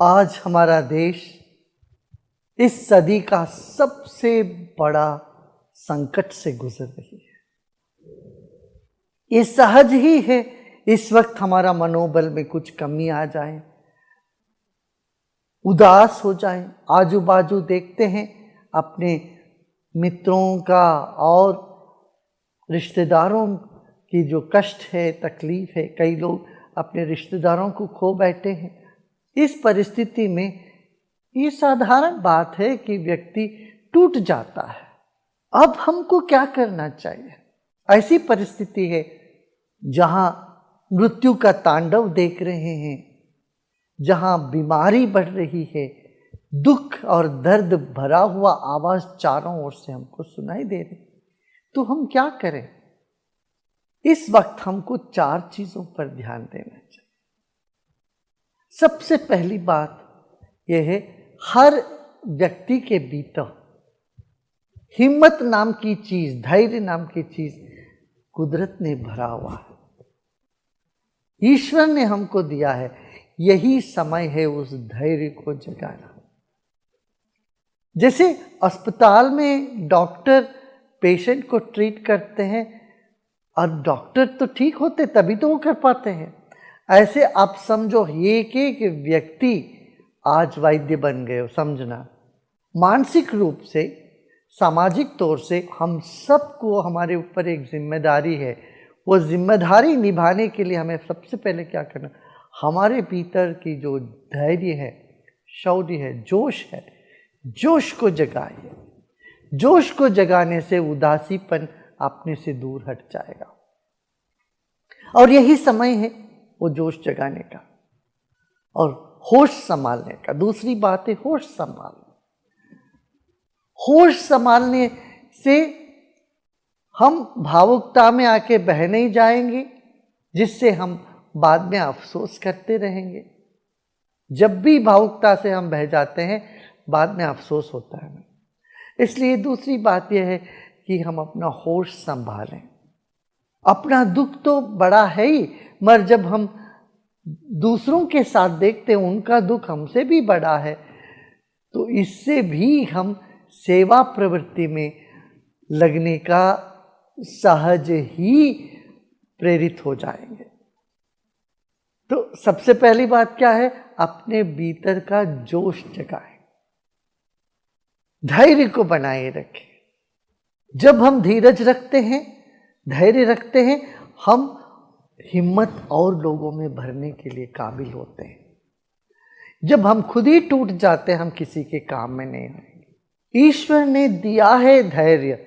आज हमारा देश इस सदी का सबसे बड़ा संकट से गुजर रही है। ये सहज ही है इस वक्त हमारा मनोबल में कुछ कमी आ जाए, उदास हो जाए। आजू बाजू देखते हैं अपने मित्रों का और रिश्तेदारों की जो कष्ट है, तकलीफ है, कई लोग अपने रिश्तेदारों को खो बैठे हैं। इस परिस्थिति में ये साधारण बात है कि व्यक्ति टूट जाता है। अब हमको क्या करना चाहिए? ऐसी परिस्थिति है जहां मृत्यु का तांडव देख रहे हैं, जहां बीमारी बढ़ रही है, दुख और दर्द भरा हुआ आवाज चारों ओर से हमको सुनाई दे रही। तो हम क्या करें? इस वक्त हमको 4 चीजों पर ध्यान देना चाहिए। सबसे पहली बात यह है, हर व्यक्ति के भीतर हिम्मत नाम की चीज, धैर्य नाम की चीज कुदरत ने भरा हुआ है, ईश्वर ने हमको दिया है। यही समय है उस धैर्य को जगाना। जैसे अस्पताल में डॉक्टर पेशेंट को ट्रीट करते हैं और डॉक्टर तो ठीक होते तभी तो वो कर पाते हैं, ऐसे आप समझो एक एक व्यक्ति आज वैद्य बन गए हो। समझना, मानसिक रूप से, सामाजिक तौर से हम सबको हमारे ऊपर एक जिम्मेदारी है। वो जिम्मेदारी निभाने के लिए हमें सबसे पहले क्या करना? हमारे भीतर की जो धैर्य है, शौर्य है, जोश है, जोश को जगाइए। जोश को जगाने से उदासीपन अपने से दूर हट जाएगा और यही समय है वो जोश जगाने का और होश संभालने का। दूसरी बात है होश संभालना। होश संभालने से हम भावुकता में आके बह नहीं जाएंगे, जिससे हम बाद में अफसोस करते रहेंगे। जब भी भावुकता से हम बह जाते हैं, बाद में अफसोस होता है। इसलिए दूसरी बात यह है कि हम अपना होश संभालें। अपना दुख तो बड़ा है ही, मगर जब हम दूसरों के साथ देखते हैं उनका दुख हमसे भी बड़ा है, तो इससे भी हम सेवा प्रवृत्ति में लगने का सहज ही प्रेरित हो जाएंगे। तो सबसे पहली बात क्या है? अपने भीतर का जोश जगाएं, धैर्य को बनाए रखें। जब हम धीरज रखते हैं, धैर्य रखते हैं, हम हिम्मत और लोगों में भरने के लिए काबिल होते हैं। जब हम खुद ही टूट जाते हैं, हम किसी के काम में नहीं आएंगे। ईश्वर ने दिया है धैर्य,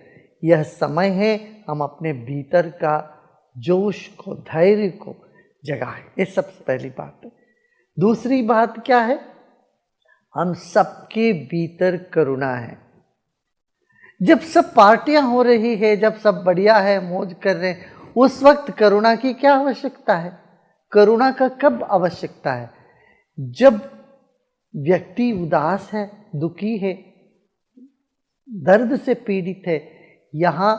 यह समय है हम अपने भीतर का जोश को, धैर्य को जगाएं। ये सबसे पहली बात है। दूसरी बात क्या है? हम सबके भीतर करुणा है। जब सब पार्टियां हो रही है, जब सब बढ़िया है, मौज कर रहे हैं, उस वक्त करुणा की क्या आवश्यकता है? करुणा का कब आवश्यकता है? जब व्यक्ति उदास है, दुखी है, दर्द से पीड़ित है, यहां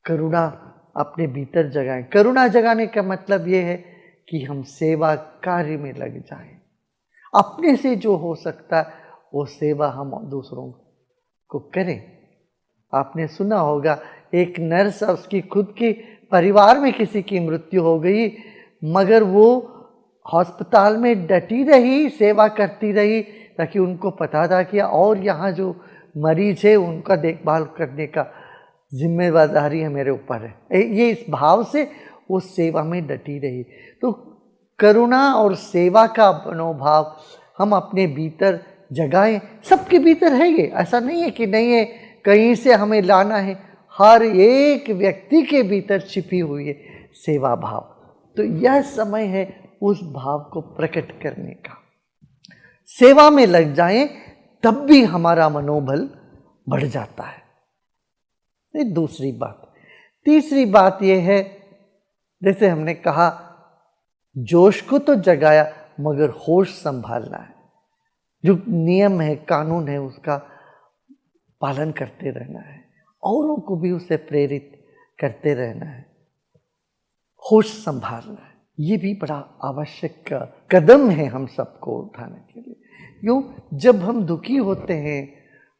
करुणा अपने भीतर जगाएं। करुणा जगाने का मतलब यह है कि हम सेवा कार्य में लग जाएं। अपने से जो हो सकता है वो सेवा हम दूसरों को करें। आपने सुना होगा, एक नर्स, उसकी खुद के परिवार में किसी की मृत्यु हो गई, मगर वो अस्पताल में डटी रही, सेवा करती रही, ताकि उनको पता था कि और यहाँ जो मरीज है उनका देखभाल करने का जिम्मेदारी है मेरे ऊपर है। ये इस भाव से वो सेवा में डटी रही। तो करुणा और सेवा का मनोभाव हम अपने भीतर जगाएं। सबके भीतर है ये, ऐसा नहीं है कि नहीं है, कहीं से हमें लाना है। हर एक व्यक्ति के भीतर छिपी हुई है सेवा भाव। तो यह समय है उस भाव को प्रकट करने का। सेवा में लग जाएं, तब भी हमारा मनोबल बढ़ जाता है। ये दूसरी बात। तीसरी बात यह है, जैसे हमने कहा, जोश को तो जगाया, मगर होश संभालना है। जो नियम है, कानून है, उसका पालन करते रहना है, औरों को भी उसे प्रेरित करते रहना है, होश संभालना है। ये भी बड़ा आवश्यक कदम है हम सबको उठाने के लिए। क्यों? जब हम दुखी होते हैं,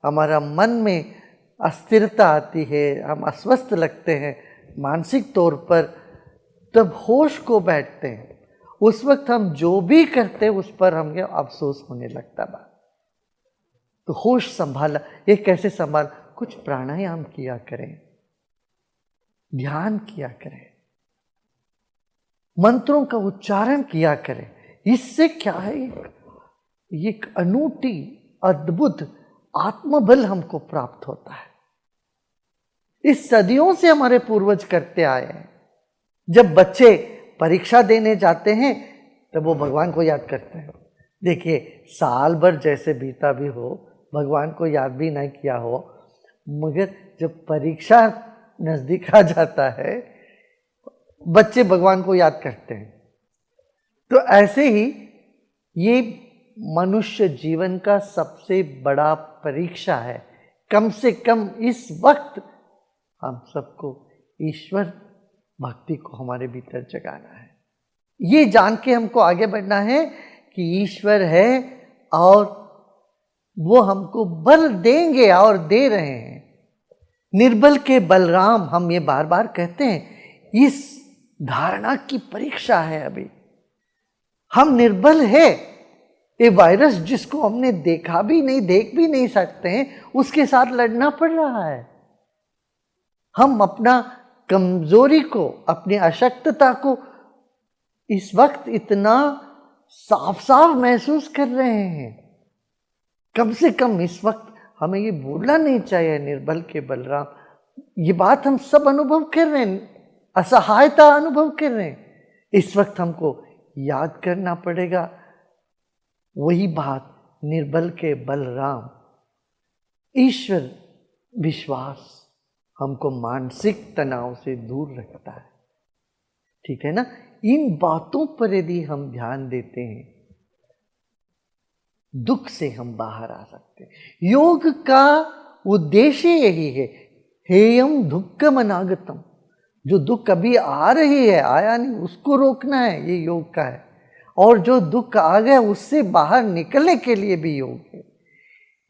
हमारा मन में अस्थिरता आती है, हम अस्वस्थ लगते हैं मानसिक तौर पर, तब होश को बैठते हैं। उस वक्त हम जो भी करते हैं उस पर हमें अफसोस होने लगता है। तो होश संभाला, ये कैसे संभाल? कुछ प्राणायाम किया करें, ध्यान किया करें, मंत्रों का उच्चारण किया करें। इससे क्या है, एक अनूठी अद्भुत आत्मबल हमको प्राप्त होता है। इस सदियों से हमारे पूर्वज करते आए हैं। जब बच्चे परीक्षा देने जाते हैं तब वो भगवान को याद करते हैं। देखिए, साल भर जैसे बीता भी हो, भगवान को याद भी नहीं किया हो, मगर जब परीक्षा नजदीक आ जाता है बच्चे भगवान को याद करते हैं। तो ऐसे ही ये मनुष्य जीवन का सबसे बड़ा परीक्षा है। कम से कम इस वक्त हम सबको ईश्वर भक्ति को हमारे भीतर जगाना है। ये जान के हमको आगे बढ़ना है कि ईश्वर है और वो हमको बल देंगे और दे रहे हैं। निर्बल के बलराम, हम ये बार बार कहते हैं। इस धारणा की परीक्षा है। अभी हम निर्बल है। ये वायरस जिसको हमने देखा भी नहीं, देख भी नहीं सकते हैं, उसके साथ लड़ना पड़ रहा है। हम अपना कमजोरी को, अपनी अशक्तता को इस वक्त इतना साफ साफ महसूस कर रहे हैं। कम से कम इस वक्त हमें ये भूलना नहीं चाहिए, निर्बल के बलराम। ये बात हम सब अनुभव कर रहे हैं, असहायता अनुभव कर रहे हैं। इस वक्त हमको याद करना पड़ेगा वही बात, निर्बल के बलराम। ईश्वर विश्वास हमको मानसिक तनाव से दूर रखता है। ठीक है ना? इन बातों पर यदि हम ध्यान देते हैं, दुख से हम बाहर आ सकते हैं। योग का उद्देश्य यही है, हेयम दुक्खम अनागतम। जो दुख कभी आ रही है, आया नहीं, उसको रोकना है, ये योग का है। और जो दुख आ गया उससे बाहर निकलने के लिए भी योग है।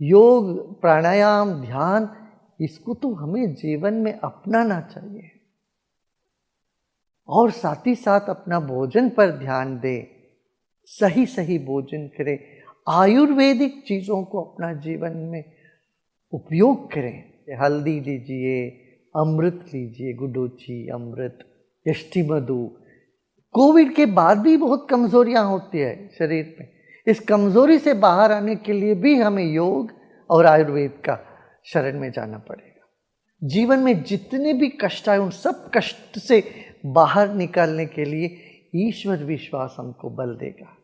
योग, प्राणायाम, ध्यान, इसको तो हमें जीवन में अपनाना चाहिए। और साथ ही साथ अपना भोजन पर ध्यान दें, सही सही भोजन करें, आयुर्वेदिक चीज़ों को अपना जीवन में उपयोग करें। हल्दी लीजिए, अमृत लीजिए, गुडुचि अमृत, यष्टि मधु। कोविड के बाद भी बहुत कमजोरियां होती है शरीर में। इस कमजोरी से बाहर आने के लिए भी हमें योग और आयुर्वेद का शरण में जाना पड़ेगा। जीवन में जितने भी कष्ट आए, उन सब कष्ट से बाहर निकालने के लिए ईश्वर विश्वास हमको बल देगा,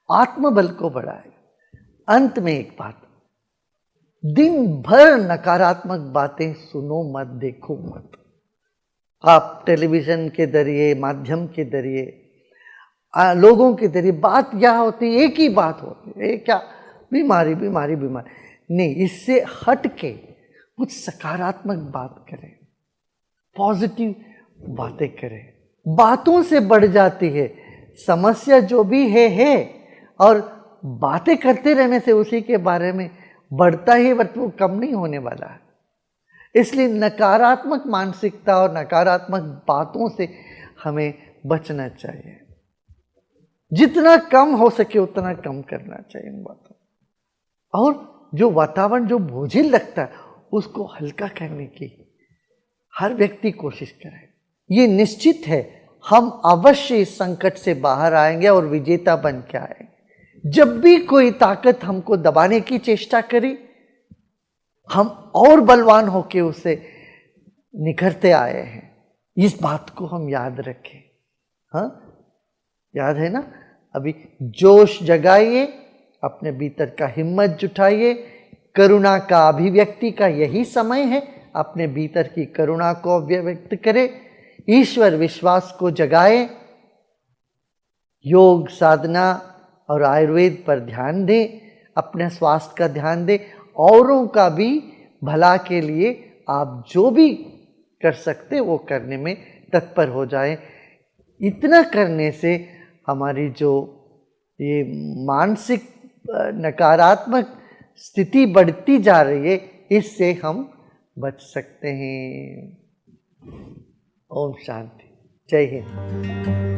आत्मबल को बढ़ाएगा। अंत में एक बात, दिन भर नकारात्मक बातें सुनो मत, देखो मत। आप टेलीविजन के जरिए, माध्यम के जरिए, लोगों के जरिए बात क्या होती है, एक ही बात होती है, ये क्या, बीमारी बीमारी बीमारी। नहीं, इससे हट के कुछ सकारात्मक बात करें, पॉजिटिव बातें करें। बातों से बढ़ जाती है समस्या, जो भी है। और बातें करते रहने से उसी के बारे में बढ़ता ही, बट वो कम नहीं होने वाला है। इसलिए नकारात्मक मानसिकता और नकारात्मक बातों से हमें बचना चाहिए। जितना कम हो सके उतना कम करना चाहिए उन बातों। और जो वातावरण जो बोझिल लगता है उसको हल्का करने की हर व्यक्ति कोशिश करे। ये निश्चित है हम अवश्य इस संकट से बाहर आएंगे और विजेता बन के आएंगे। जब भी कोई ताकत हमको दबाने की चेष्टा करे, हम और बलवान होके उसे निखरते आए हैं। इस बात को हम याद रखें। हाँ, याद है ना? अभी जोश जगाइए, अपने भीतर का हिम्मत जुटाइए। करुणा का अभिव्यक्ति का यही समय है। अपने भीतर की करुणा को अभिव्यक्त करें, ईश्वर विश्वास को जगाएं, योग साधना और आयुर्वेद पर ध्यान दें, अपने स्वास्थ्य का ध्यान दें, औरों का भी भला के लिए आप जो भी कर सकते वो करने में तत्पर हो जाएं। इतना करने से हमारी जो ये मानसिक नकारात्मक स्थिति बढ़ती जा रही है, इससे हम बच सकते हैं। ओम शांति। जय हिंद।